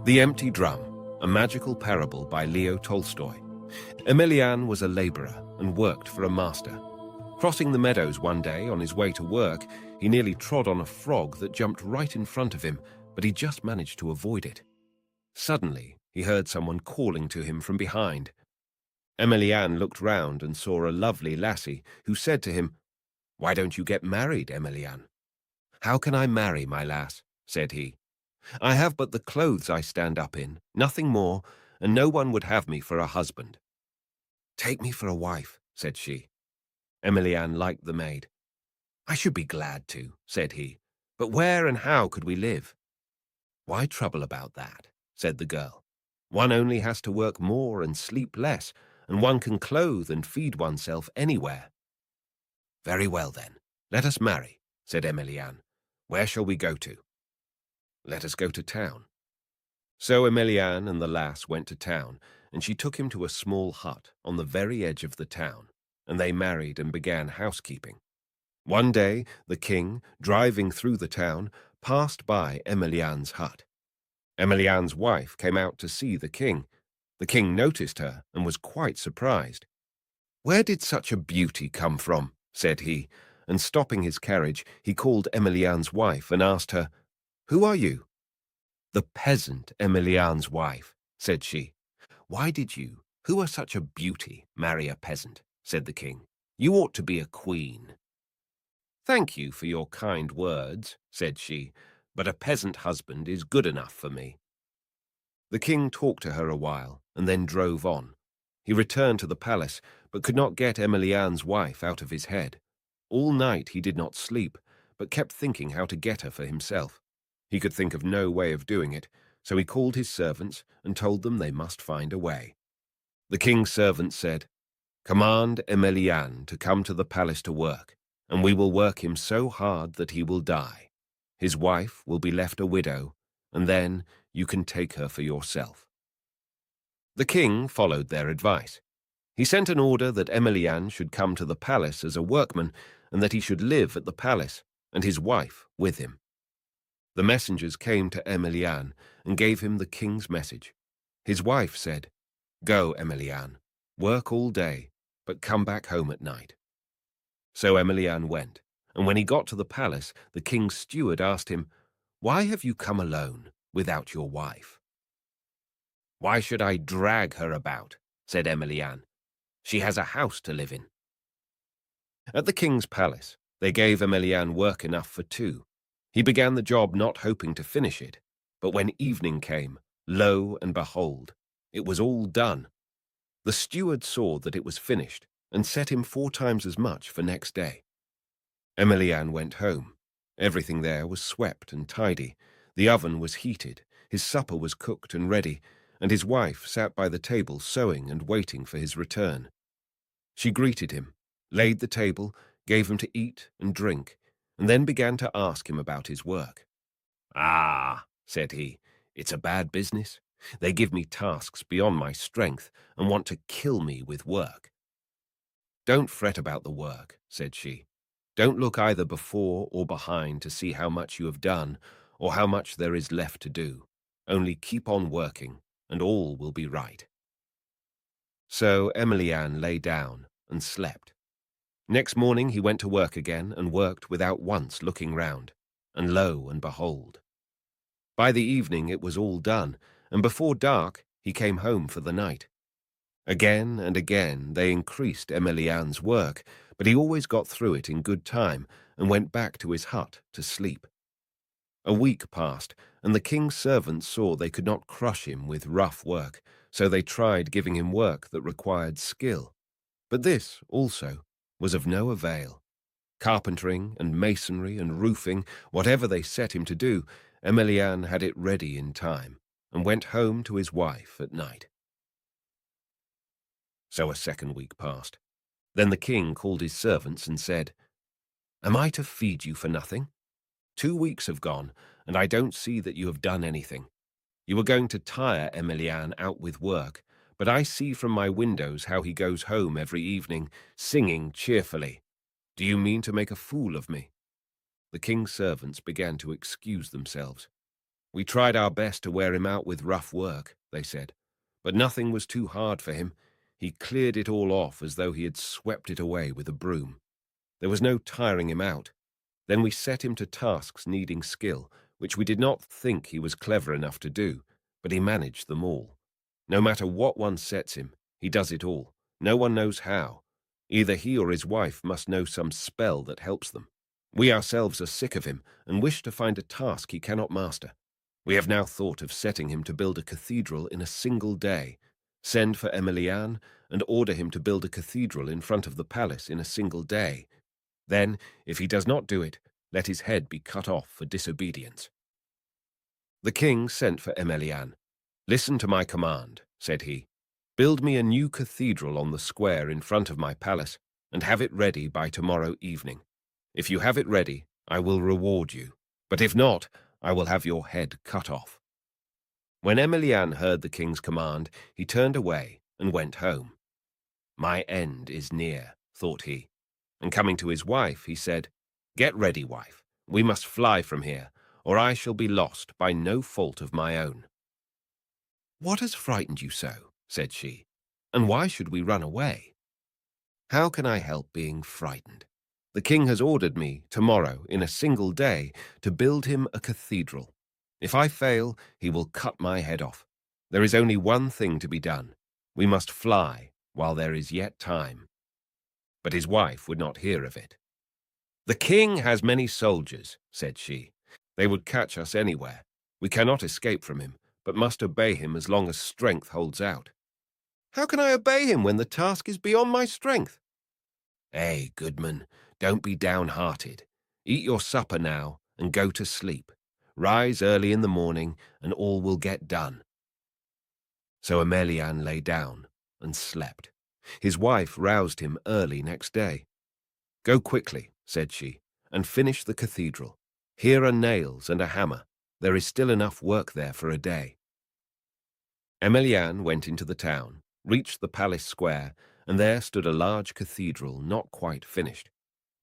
The Empty Drum, a magical parable by Leo Tolstoy. Emelian was a laborer and worked for a master. Crossing the meadows one day on his way to work, he nearly trod on a frog that jumped right in front of him, but he just managed to avoid it. Suddenly, he heard someone calling to him from behind. Emelian looked round and saw a lovely lassie who said to him, "Why don't you get married, Emelian?" "How can I marry, my lass?" said he. "I have but the clothes I stand up in, nothing more, and no one would have me for a husband." "Take me for a wife," said she. Emelian liked the maid. "I should be glad to," said he, "but where and how could we live?" "Why trouble about that?" said the girl. "One only has to work more and sleep less, and one can clothe and feed oneself anywhere." "Very well, then. Let us marry," said Emelian. "Where shall we go to?" "Let us go to town." So Emelian and the lass went to town, and she took him to a small hut on the very edge of the town, and they married and began housekeeping. One day, the king, driving through the town, passed by Emelian's hut. Emelian's wife came out to see the king. The king noticed her and was quite surprised. "Where did such a beauty come from?" said he, and stopping his carriage, he called Emelian's wife and asked her, "Who are you?" "The peasant Emelian's wife," said she. "Why did you, who are such a beauty, marry a peasant?" said the king. "You ought to be a queen." "Thank you for your kind words," said she, "but a peasant husband is good enough for me." The king talked to her a while and then drove on. He returned to the palace, but could not get Emelian's wife out of his head. All night he did not sleep, but kept thinking how to get her for himself. He could think of no way of doing it, so he called his servants and told them they must find a way. The king's servants said, "Command Emelian to come to the palace to work, and we will work him so hard that he will die. His wife will be left a widow, and then you can take her for yourself." The king followed their advice. He sent an order that Emelian should come to the palace as a workman, and that he should live at the palace, and his wife with him. The messengers came to Emelian and gave him the king's message. His wife said, "Go, Emelian, work all day, but come back home at night." So Emelian went, and when he got to the palace, the king's steward asked him, "Why have you come alone, without your wife?" "Why should I drag her about?" said Emelian. "She has a house to live in." At the king's palace, they gave Emelian work enough for two. He began the job not hoping to finish it, but when evening came, lo and behold, it was all done. The steward saw that it was finished and set him 4 times as much for next day. Emelian went home. Everything there was swept and tidy. The oven was heated, his supper was cooked and ready, and his wife sat by the table sewing and waiting for his return. She greeted him, laid the table, gave him to eat and drink, and then began to ask him about his work. "Ah," said he, "it's a bad business. They give me tasks beyond my strength and want to kill me with work." "Don't fret about the work," said she. "Don't look either before or behind to see how much you have done or how much there is left to do. Only keep on working, and all will be right." So Emelian lay down and slept. Next morning he went to work again and worked without once looking round, and lo and behold. By the evening it was all done, and before dark he came home for the night. Again and again they increased Emelian's work, but he always got through it in good time and went back to his hut to sleep. A week passed, and the king's servants saw they could not crush him with rough work, so they tried giving him work that required skill. But this, also, was of no avail. Carpentering and masonry and roofing, whatever they set him to do, Emelian had it ready in time, and went home to his wife at night. So a second week passed. Then the king called his servants and said, "Am I to feed you for nothing? 2 weeks have gone, and I don't see that you have done anything. You were going to tire Emelian out with work, but I see from my windows how he goes home every evening, singing cheerfully. Do you mean to make a fool of me?" The king's servants began to excuse themselves. We tried our best to wear him out with rough work, they said, but nothing was too hard for him. He cleared it all off as though he had swept it away with a broom. There was no tiring him out. Then we set him to tasks needing skill, which we did not think he was clever enough to do, but he managed them all. No matter what one sets him, he does it all. No one knows how. Either he or his wife must know some spell that helps them. We ourselves are sick of him and wish to find a task he cannot master. We have now thought of setting him to build a cathedral in a single day. Send for Emilian and order him to build a cathedral in front of the palace in a single day. Then, if he does not do it, let his head be cut off for disobedience. The king sent for Emilian. Listen to my command, said he. Build me a new cathedral on the square in front of my palace, and have it ready by tomorrow evening. If you have it ready, I will reward you, but if not, I will have your head cut off. When Emilian heard the king's command, he turned away and went home. My end is near, thought he, and coming to his wife, he said, Get ready, wife. We must fly from here, or I shall be lost by no fault of my own. What has frightened you so? Said she, and why should we run away? How can I help being frightened? The king has ordered me, tomorrow, in a single day, to build him a cathedral. If I fail, he will cut my head off. There is only one thing to be done. We must fly while there is yet time. But his wife would not hear of it. The king has many soldiers, said she. They would catch us anywhere. We cannot escape from him, but must obey him as long as strength holds out. How can I obey him when the task is beyond my strength? Goodman, don't be downhearted. Eat your supper now and go to sleep. Rise early in the morning and all will get done. So Emilian lay down and slept. His wife roused him early next day. Go quickly, said she, and finish the cathedral. Here are nails and a hammer. There is still enough work there for a day. Emilian went into the town, reached the palace square, and there stood a large cathedral not quite finished.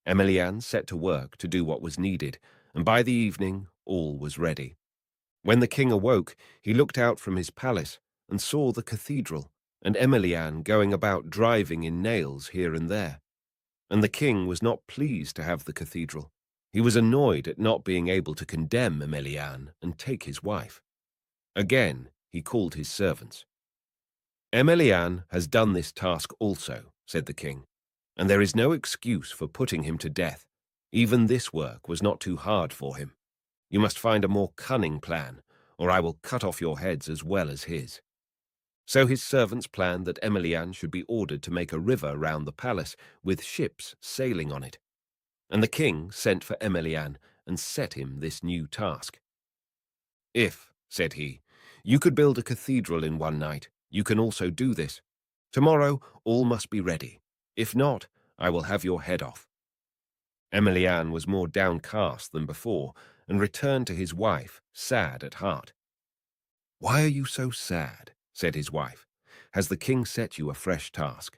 Emilian set to work to do what was needed, and by the evening all was ready. When the king awoke, he looked out from his palace and saw the cathedral, and Emilian going about driving in nails here and there. And the king was not pleased to have the cathedral. He was annoyed at not being able to condemn Emilian and take his wife. Again he called his servants. Emilian has done this task also, said the king, and there is no excuse for putting him to death. Even this work was not too hard for him. You must find a more cunning plan, or I will cut off your heads as well as his. So his servants planned that Emilian should be ordered to make a river round the palace with ships sailing on it. And the king sent for Emilian and set him this new task. If, said he, you could build a cathedral in one night, you can also do this. Tomorrow all must be ready. If not, I will have your head off. Emilian was more downcast than before and returned to his wife, sad at heart. Why are you so sad? Said his wife. Has the king set you a fresh task?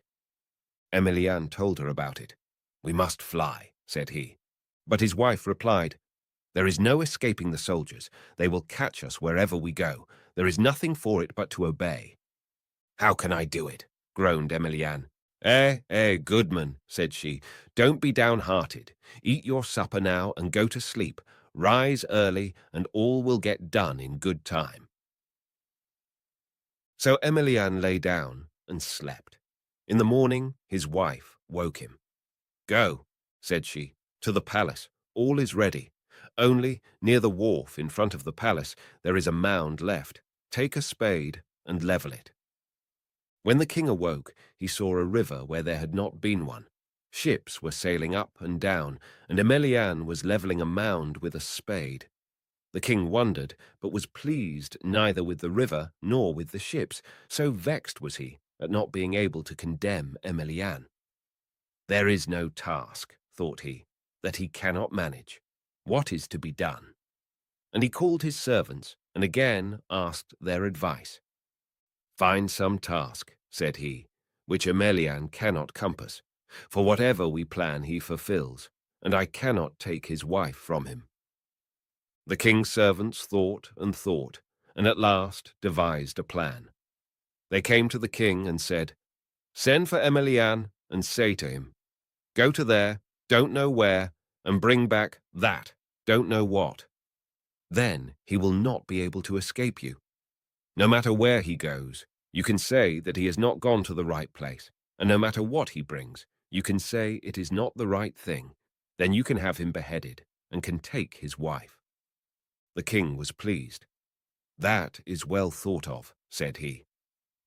Emilian told her about it. We must fly, said he. But his wife replied, There is no escaping the soldiers. They will catch us wherever we go. There is nothing for it but to obey. How can I do it? Groaned Emilian. Goodman, said she. Don't be downhearted. Eat your supper now and go to sleep. Rise early, and all will get done in good time. So Emilian lay down and slept. In the morning, his wife woke him. Go, said she, to the palace. All is ready. Only, near the wharf in front of the palace, there is a mound left. Take a spade and level it. When the king awoke, he saw a river where there had not been one. Ships were sailing up and down, and Emilian was leveling a mound with a spade. The king wondered, but was pleased neither with the river nor with the ships, so vexed was he at not being able to condemn Emilian. There is no task, thought he, that he cannot manage. What is to be done? And he called his servants and again asked their advice. Find some task, said he, which Emilian cannot compass, for whatever we plan he fulfills, and I cannot take his wife from him. The king's servants thought and at last devised a plan. They came to the king and said, "Send for Emilian and say to him, 'Go to there, don't know where, and bring back that, don't know what.' Then he will not be able to escape you. No matter where he goes, you can say that he has not gone to the right place, and no matter what he brings, you can say it is not the right thing. Then you can have him beheaded and can take his wife." The king was pleased. "That is well thought of," said he.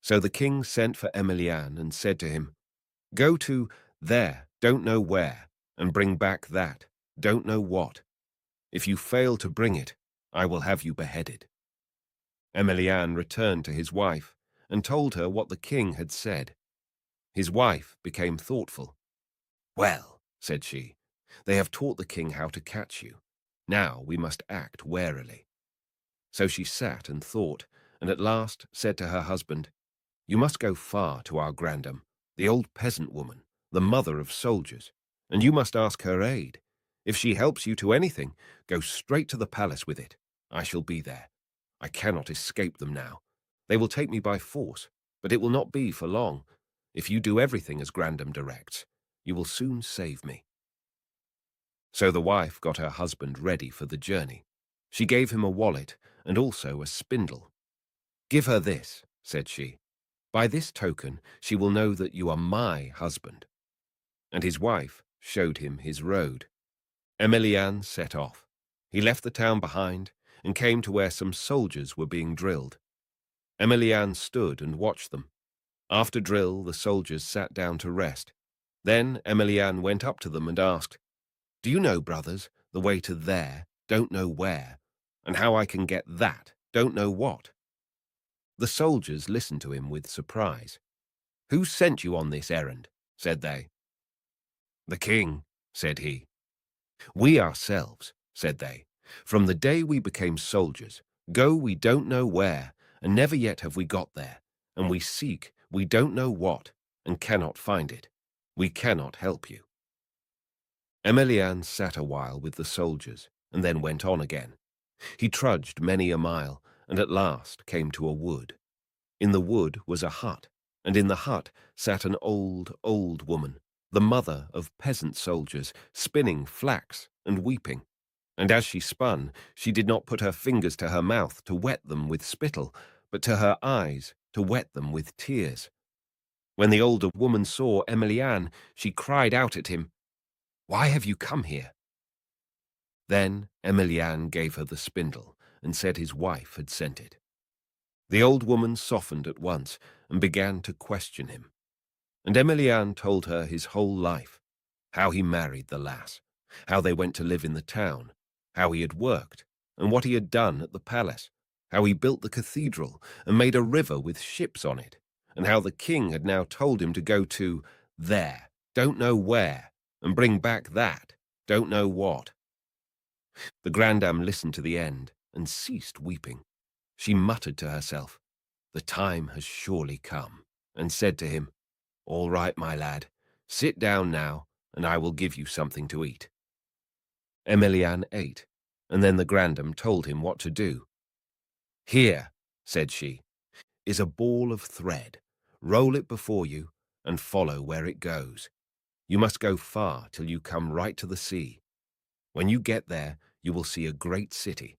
So the king sent for Emilian and said to him, "Go to there, don't know where, and bring back that, don't know what. If you fail to bring it, I will have you beheaded." Emilian returned to his wife and told her what the king had said. His wife became thoughtful. "Well," said she, "they have taught the king how to catch you. Now we must act warily." So she sat and thought, and at last said to her husband, "You must go far to our grandam, the old peasant woman, the mother of soldiers, and you must ask her aid. If she helps you to anything, go straight to the palace with it. I shall be there. I cannot escape them now. They will take me by force, but it will not be for long. If you do everything as grandam directs, you will soon save me." So the wife got her husband ready for the journey. She gave him a wallet and also a spindle. "Give her this," said she. "By this token she will know that you are my husband." And his wife showed him his road. Emilian set off. He left the town behind and came to where some soldiers were being drilled. Emilian stood and watched them. After drill, the soldiers sat down to rest. Then Emilian went up to them and asked, "Do you know, brothers, the way to there, don't know where, and how I can get that, don't know what?" The soldiers listened to him with surprise. "Who sent you on this errand?" said they. "The king," said he. "We ourselves," said they. "From the day we became soldiers, go we don't know where, and never yet have we got there, and we seek we don't know what, and cannot find it. We cannot help you." Emilian sat a while with the soldiers, and then went on again. He trudged many a mile, and at last came to a wood. In the wood was a hut, and in the hut sat an old, old woman, the mother of peasant soldiers, spinning flax and weeping. And as she spun, she did not put her fingers to her mouth to wet them with spittle, but to her eyes to wet them with tears. When the older woman saw Emilian, she cried out at him, "Why have you come here?" Then Emilian gave her the spindle and said his wife had sent it. The old woman softened at once and began to question him. And Emilian told her his whole life, how he married the lass, how they went to live in the town, how he had worked, and what he had done at the palace, how he built the cathedral and made a river with ships on it, and how the king had now told him to go to there, don't know where, and bring back that, don't know what. The grandam listened to the end and ceased weeping. She muttered to herself, "The time has surely come," and said to him, "All right, my lad, sit down now, and I will give you something to eat." Emilian ate, and then the grandam told him what to do. "Here," said she, "is a ball of thread. Roll it before you, and follow where it goes. You must go far till you come right to the sea. When you get there, you will see a great city.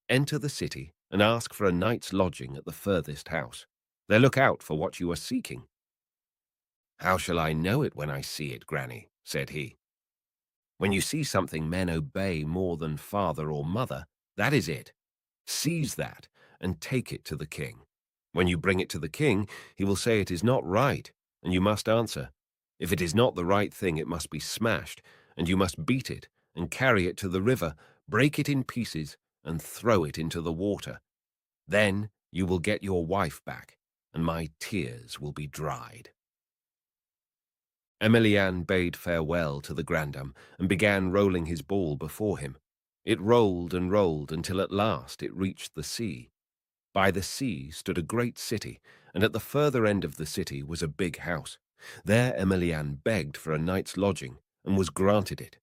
Enter the city and ask for a night's lodging at the furthest house. There look out for what you are seeking." "How shall I know it when I see it, Granny?" said he. "When you see something men obey more than father or mother, that is it. Seize that and take it to the king. When you bring it to the king, he will say it is not right, and you must answer. If it is not the right thing, it must be smashed, and you must beat it and carry it to the river, break it in pieces, and throw it into the water. Then you will get your wife back, and my tears will be dried." Emilian bade farewell to the grandam and began rolling his ball before him. It rolled and rolled until at last it reached the sea. By the sea stood a great city, and at the further end of the city was a big house. There Emilian begged for a night's lodging and was granted it.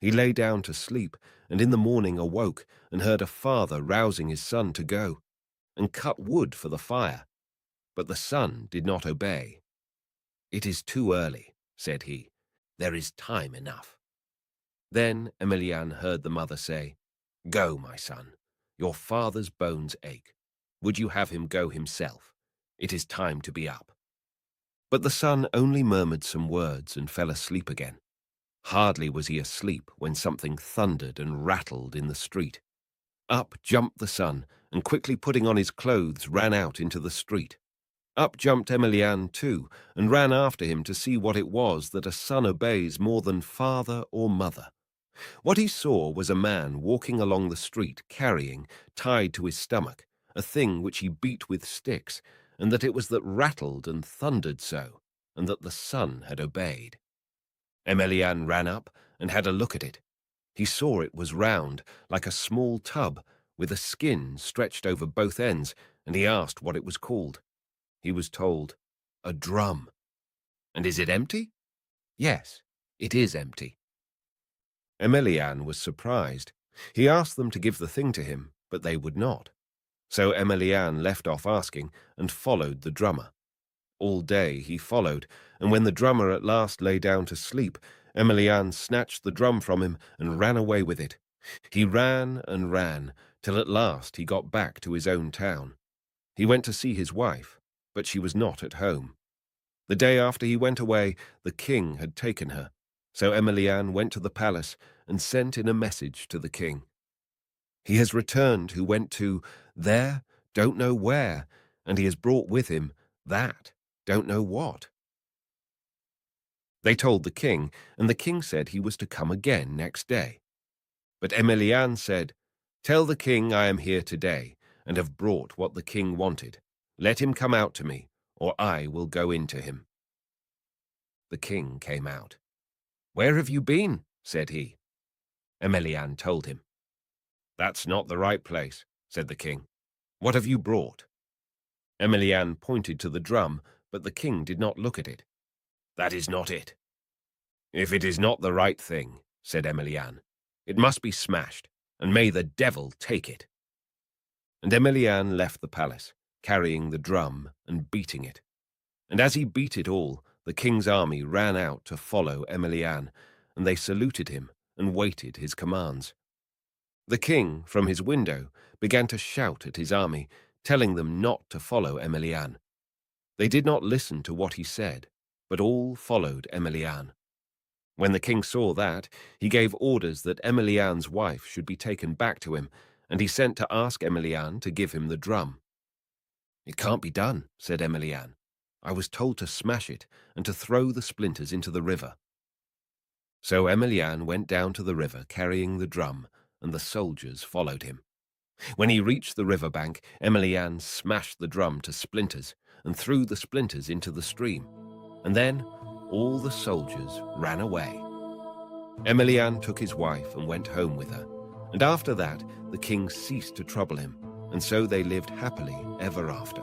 He lay down to sleep, and in the morning awoke and heard a father rousing his son to go and cut wood for the fire. But the son did not obey. "It is too early," said he. "There is time enough." Then Emilian heard the mother say, "Go, my son. Your father's bones ache. Would you have him go himself? It is time to be up." But the son only murmured some words and fell asleep again. Hardly was he asleep when something thundered and rattled in the street. Up jumped the son, and quickly putting on his clothes, ran out into the street. Up jumped Emilian too, and ran after him to see what it was that a son obeys more than father or mother. What he saw was a man walking along the street carrying, tied to his stomach, a thing which he beat with sticks, and that it was that rattled and thundered so, and that the son had obeyed. Emilian ran up and had a look at it. He saw it was round, like a small tub, with a skin stretched over both ends, and he asked what it was called. He was told, "A drum." "And is it empty?" "Yes, it is empty." Emilian was surprised. He asked them to give the thing to him, but they would not. So Emilian left off asking and followed the drummer. All day he followed, and when the drummer at last lay down to sleep, Emilian snatched the drum from him and ran away with it. He ran and ran, till at last he got back to his own town. He went to see his wife, but she was not at home. The day after he went away, the king had taken her, so Emilian went to the palace and sent in a message to the king. "He has returned who went to there, don't know where, and he has brought with him that, don't know what." They told the king, and the king said he was to come again next day. But Emilian said, "Tell the king I am here today, and have brought what the king wanted. Let him come out to me, or I will go in to him." The king came out. "Where have you been?" said he. Emilian told him. "That's not the right place," said the king. "What have you brought?" Emilian pointed to the drum, but the king did not look at it. "That is not it." "If it is not the right thing," said Emilian, "it must be smashed, and may the devil take it." And Emilian left the palace, carrying the drum and beating it. And as he beat it all, the king's army ran out to follow Emilian, and they saluted him and waited his commands. The king, from his window, began to shout at his army, telling them not to follow Emilian. They did not listen to what he said, but all followed Emilian. When the king saw that, he gave orders that Emilian's wife should be taken back to him, and he sent to ask Emilian to give him the drum. "It can't be done," said Emilian. "I was told to smash it and to throw the splinters into the river." So Emilian went down to the river carrying the drum, and the soldiers followed him. When he reached the river bank, Emilian smashed the drum to splinters and threw the splinters into the stream, and then all the soldiers ran away. Emilian took his wife and went home with her, and after that the king ceased to trouble him, and so they lived happily ever after.